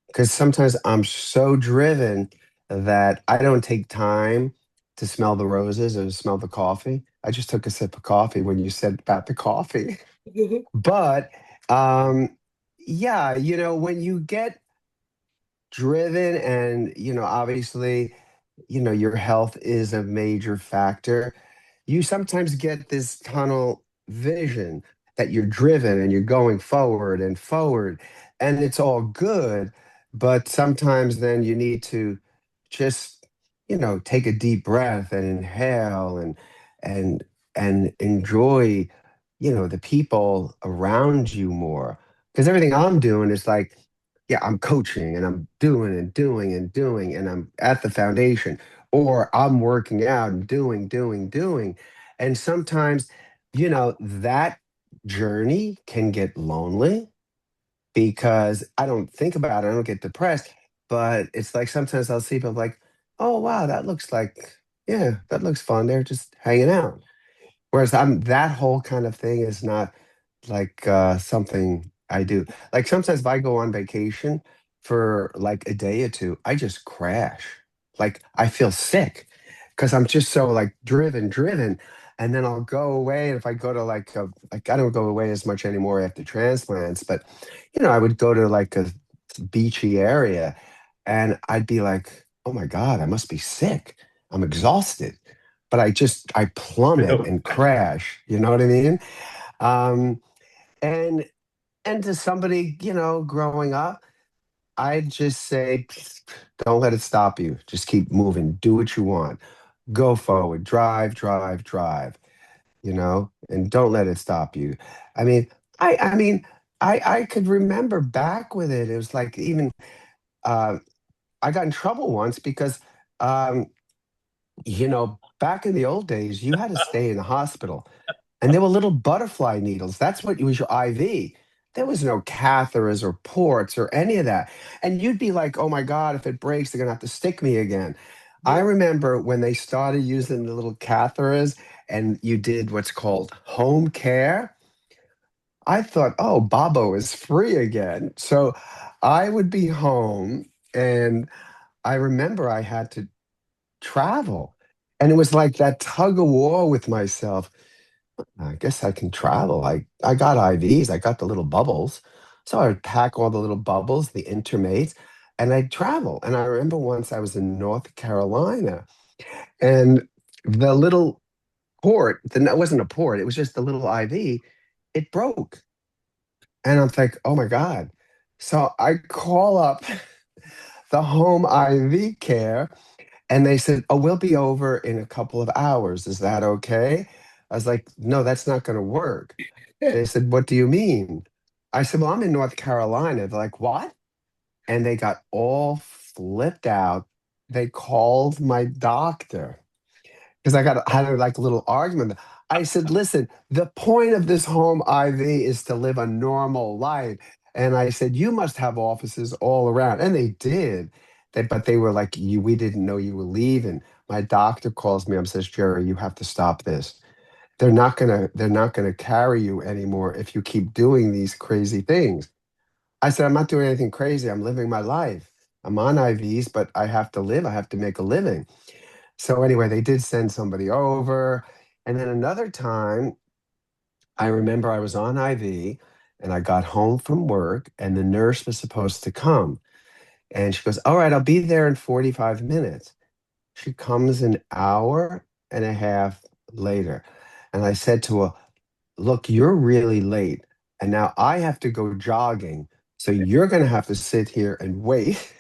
Because sometimes I'm so driven that I don't take time to smell the roses or smell the coffee. I just took a sip of coffee when you said about the coffee. But yeah, when you get driven and, obviously, your health is a major factor, you sometimes get this tunnel vision that you're driven and you're going forward and forward, and it's all good. But sometimes then you need to just, take a deep breath and inhale and enjoy, the people around you more. Because everything I'm doing is like, yeah, I'm coaching and I'm doing and doing and doing, and I'm at the foundation, or I'm working out and doing, doing, doing. And sometimes, that journey can get lonely because I don't think about it. I don't get depressed, but it's like sometimes I'll see people like, oh, wow, that looks like, yeah, that looks fun. They're just hanging out. Whereas that whole kind of thing is not like something I do. Like sometimes if I go on vacation for like a day or two, I just crash. Like I feel sick because I'm just so like driven. And then I'll go away. And if I go to like I don't go away as much anymore after transplants, but I would go to like a beachy area and I'd be like, oh my God, I must be sick. I'm exhausted. But I plummet and crash. You know what I mean? Um, and and to somebody, growing up, I'd just say, don't let it stop you. Just keep moving. Do what you want. Go forward. Drive, drive, drive. And don't let it stop you. I mean, I could remember back with it. It was like even uh, I got in trouble once because back in the old days, you had to stay in the hospital. And there were little butterfly needles. That's what was your IV. There was no catheters or ports or any of that. And you'd be like, oh my God, if it breaks, they're going to have to stick me again. I remember when they started using the little catheters and you did what's called home care. I thought, oh, Bobo is free again. So I would be home and I remember I had to travel. And it was like that tug of war with myself. I guess I can travel. I got IVs. I got the little bubbles. So I would pack all the little bubbles, the intermates, and I'd travel. And I remember once I was in North Carolina and the little port, it wasn't a port, it was just the little IV, it broke. And I'm like, oh my God. So I call up the home IV care. And they said, oh, we'll be over in a couple of hours. Is that okay? I was like, no, that's not going to work. They said, what do you mean? I said, well, I'm in North Carolina. They're like, what? And they got all flipped out. They called my doctor because had like a little argument. I said, listen, the point of this home IV is to live a normal life. And I said, you must have offices all around. And they did. But they were like, we didn't know you were leaving. My doctor calls me up and says, Jerry, you have to stop this. They're not gonna carry you anymore if you keep doing these crazy things. I said, I'm not doing anything crazy. I'm living my life. I'm on IVs, but I have to live. I have to make a living. So anyway, they did send somebody over. And then another time, I remember I was on IV and I got home from work and the nurse was supposed to come. And she goes, all right, I'll be there in 45 minutes. She comes an hour and a half later. And I said to her, look, you're really late. And now I have to go jogging. So you're going to have to sit here and wait.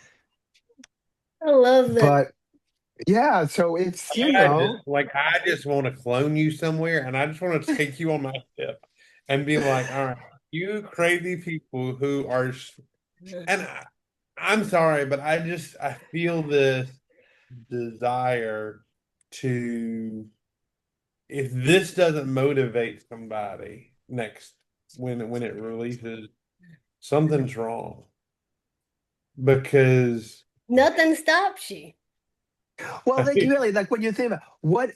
I love that. But yeah, so it's, I just want to clone you somewhere, and I just want to take you on my ship and be like, all right, you crazy people who are, and I'm sorry, but I feel this desire to, if this doesn't motivate somebody next when it releases, something's wrong because Nothing stops you. well, like really, like when you think about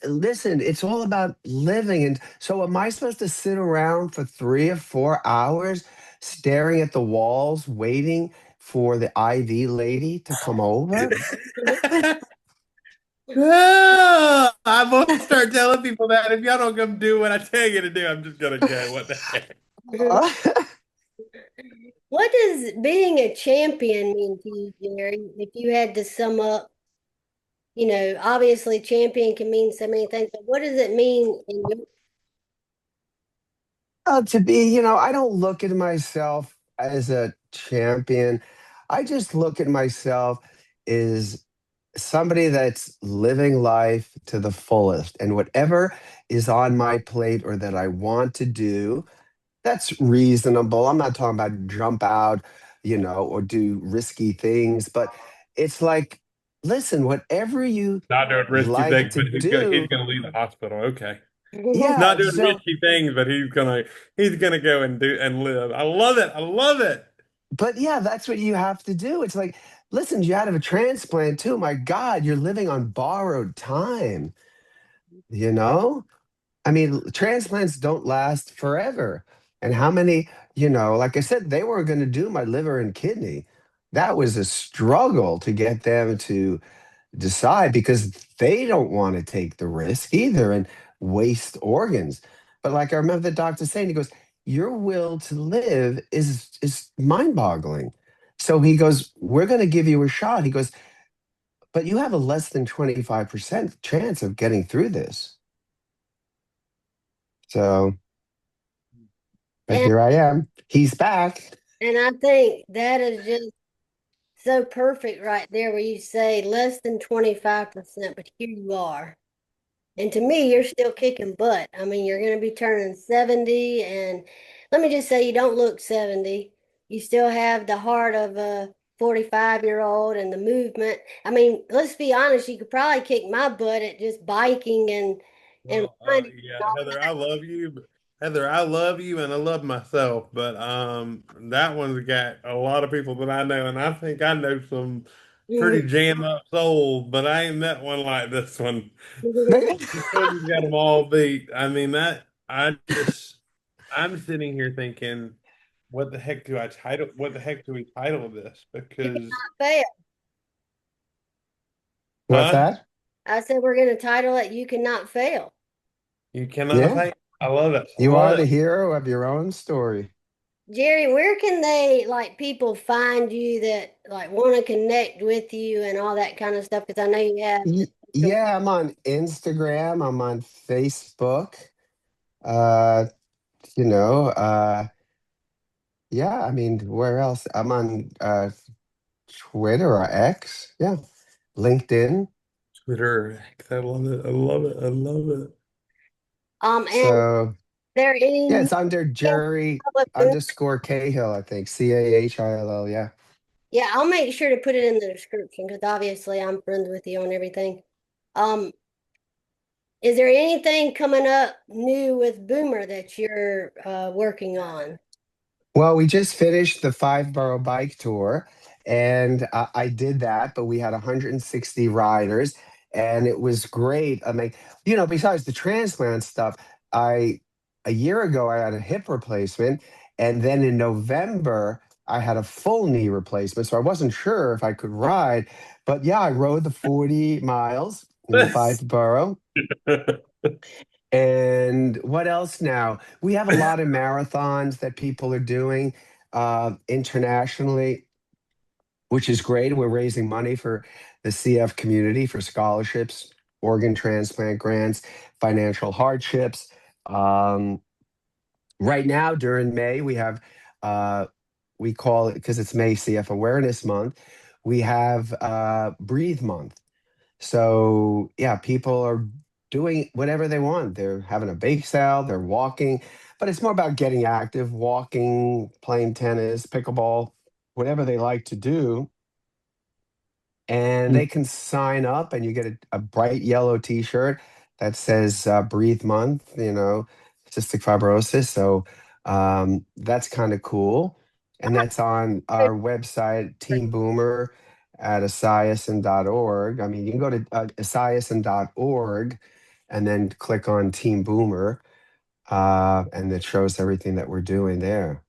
listen, it's all about living. And so am I supposed to sit around for 3 or 4 hours staring at the walls, waiting for the IV lady to come over? I'm gonna start telling people that if y'all don't come do what I tell you to do, I'm just gonna go. What the heck? What does being a champion mean to you, Jerry? If you had to sum up, obviously champion can mean so many things, but what does it mean in your To be, I don't look at myself as a champion. I just look at myself as somebody that's living life to the fullest. And whatever is on my plate or that I want to do, that's reasonable. I'm not talking about jump out, or do risky things, but it's like, listen, whatever you Not doing risky like things, to but he's do, gonna leave the hospital. Okay. Not yeah. doing So, risky things, but he's gonna go and do and live. I love it. I love it. but yeah, that's what you have to do. It's like, listen, you had to have a transplant too. My God, you're living on borrowed time, you know? I mean, transplants don't last forever. And how many, like I said, they were going to do my liver and kidney. That was a struggle to get them to decide because they don't want to take the risk either and waste organs. But like I remember the doctor saying, he goes, "Your will to live is mind-boggling." So he goes, "We're going to give you a shot." He goes, "But you have a less than 25% chance of getting through this." So, but and here I am. He's back. and I think that is just so perfect right there where you say less than 25%, but here you are. And to me, you're still kicking butt. I mean, you're going to be turning 70, and let me just say, you don't look 70. You still have the heart of a 45-year-old and the movement. I mean, let's be honest, you could probably kick my butt at just biking and Well, running. yeah, Heather, I love you. Heather, I love you and I love myself, but that one's got a lot of people that I know, and I think I know some pretty jam up souls, but I ain't met one like this one. This one's got them all beat. I mean, I'm sitting here thinking, what the heck do we title this? You Because, cannot fail. What's huh? that? I said we're going to title it "You Cannot Fail." You cannot Yeah. think. I love it. I You are love the it. hero of your own story. Jerry, where can they like people find you that like want to connect with you and all that kind of stuff? Because I know you have. Yeah, I'm on Instagram. I'm on Facebook. Uh, you know, yeah, I mean, where else? I'm on Twitter or X. Yeah. LinkedIn. Twitter. I love it. I love it. I love it. And So there yeah, any it's under Jerry underscore Cahill, I think. Cahill. Yeah. Yeah, I'll make sure to put it in the description because obviously I'm friends with you on everything. Um, is there anything coming up new with Boomer that you're working on? Well, we just finished the 5 borough bike tour, and I did that, but we had 160 riders, and it was great. I mean, besides the transplant stuff, I a year ago I had a hip replacement, and then in November I had a full knee replacement, so I wasn't sure if I could ride, but yeah, I rode the 40 miles in the This. 5 borough. And what else now? We have a lot of marathons that people are doing internationally, which is great. We're raising money for the CF community for scholarships, organ transplant grants, financial hardships. Um, right now, during May, we have, we call it, because it's May CF Awareness Month, we have Breathe Month. So yeah, people are doing whatever they want. They're having a bake sale, they're walking, but it's more about getting active, walking, playing tennis, pickleball, whatever they like to do. And Mm. they can sign up and you get a bright yellow t-shirt that says Breathe Month, cystic fibrosis. So that's kind of cool. And that's on our website, Team Boomer at esiason.org. I mean, you can go to esiason.org and then click on Team Boomer, and it shows everything that we're doing there,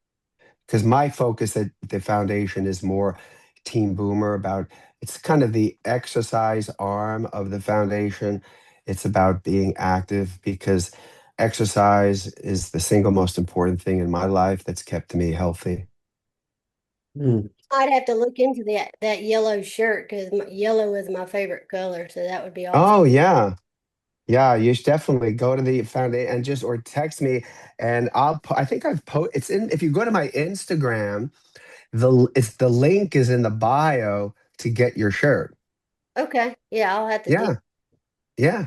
because my focus at the foundation is more Team Boomer. About It's kind of the exercise arm of the foundation. It's about being active, because exercise is the single most important thing in my life that's kept me healthy. Mm. I'd have to look into that yellow shirt because yellow is my favorite color, so that would be awesome. Oh yeah. Yeah, you should definitely go to the foundation and just or text me, and I think it's in, if you go to my Instagram, the link is in the bio to get your shirt. Okay, yeah, I'll have to do. Yeah. Yeah.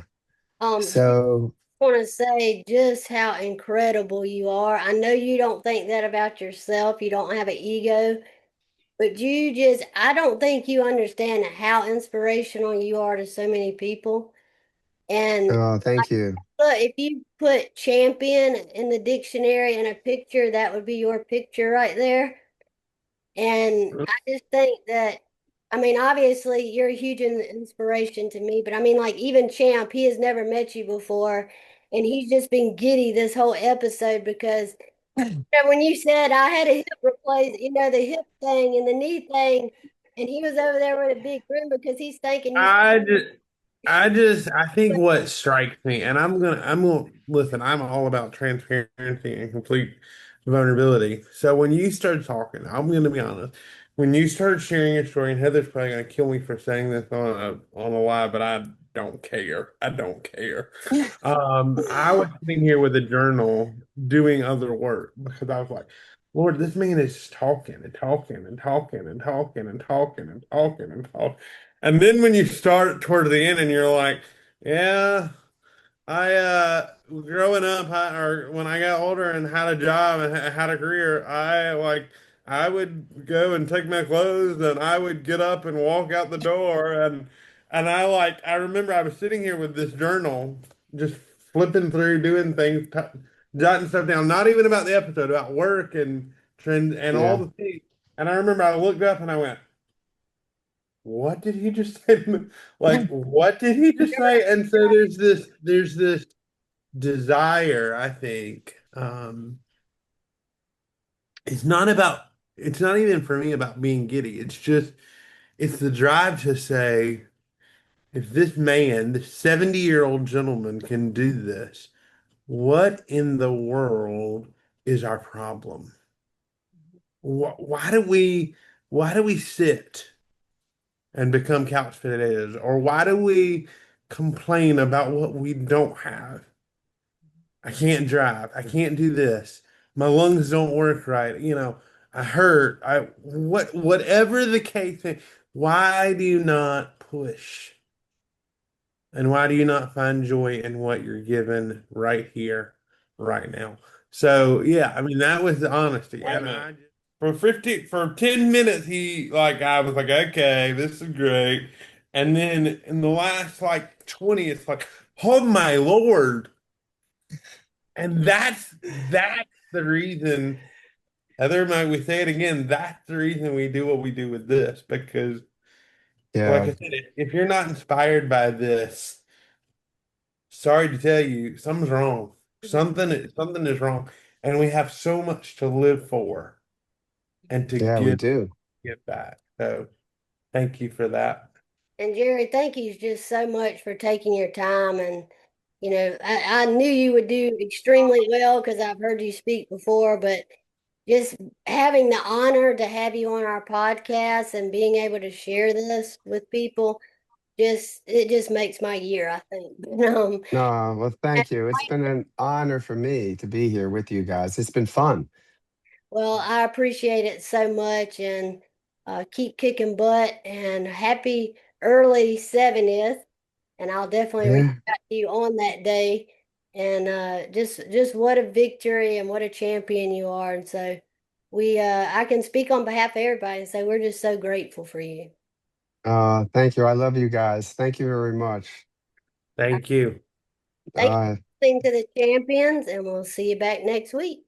Just So, want to say just how incredible you are. I know you don't think that about yourself. You don't have an ego, but I don't think you understand how inspirational you are to so many people. And oh, thank you. look, if you put champion in the dictionary in a picture, that would be your picture right there. And I just think that, I mean, obviously you're a huge inspiration to me, but I mean, like even Champ, he has never met you before, and he's just been giddy this whole episode because when you said I had a hip replace, the hip thing and the knee thing, and he was over there with a big grin because he's thinking he's. I just, I think what strikes me, and I'm gonna listen. I'm all about transparency and complete vulnerability. So when you started talking, I'm gonna be honest. When you started sharing your story, and Heather's probably gonna kill me for saying this on a live, but I don't care. I don't care. I was sitting here with a journal doing other work because I was like, Lord, this man is talking and talking and talking and talking and talking and talking and talking. And then when you start toward the end and you're like, yeah, I growing up or when I got older and had a job and had a career, I would go and take my clothes and I would get up and walk out the door and I remember I was sitting here with this journal just flipping through doing things jotting stuff down, not even about the episode, about work and trend and all Yeah. the things. And I remember I looked up and I went, what did he just say? Like, what did he just say? And so there's this desire, I think. It's not about, it's not even for me about being giddy. It's the drive to say, if this man, this 70-year-old gentleman can do this, what in the world is our problem? Why do we sit and become couch potatoes? Or why do we complain about what we don't have? I can't drive. I can't do this. My lungs don't work right. I hurt. Whatever the case is, why do you not push? And why do you not find joy in what you're given right here, right now? So yeah, I mean that was the honesty. And for 10 minutes I was like, okay, this is great. And then in the last 20, it's like, oh my Lord. And that's the reason, Heather, might we say it again, that's the reason we do what we do with this. Because like I Yeah. said, if you're not inspired by this, sorry to tell you, something's wrong. Something is wrong. And we have so much to live for and to Yeah, we give do. back. So thank you for that. And Jerry, thank you just so much for taking your time. And, I knew you would do extremely well because I've heard you speak before, but just having the honor to have you on our podcast and being able to share this with people, it just makes my year, I think. No, well, And, thank you. It's been an honor for me to be here with you guys. It's been fun. well, I appreciate it so much. And keep kicking butt, and happy early 70th. And I'll definitely reach Yeah. out to you on that day. And just what a victory and what a champion you are. And so I can speak on behalf of everybody and say we're just so grateful for you. Thank you. I love you guys. Thank you very much. Thank you. Thank you Uh, for listening to the champions, and we'll see you back next week.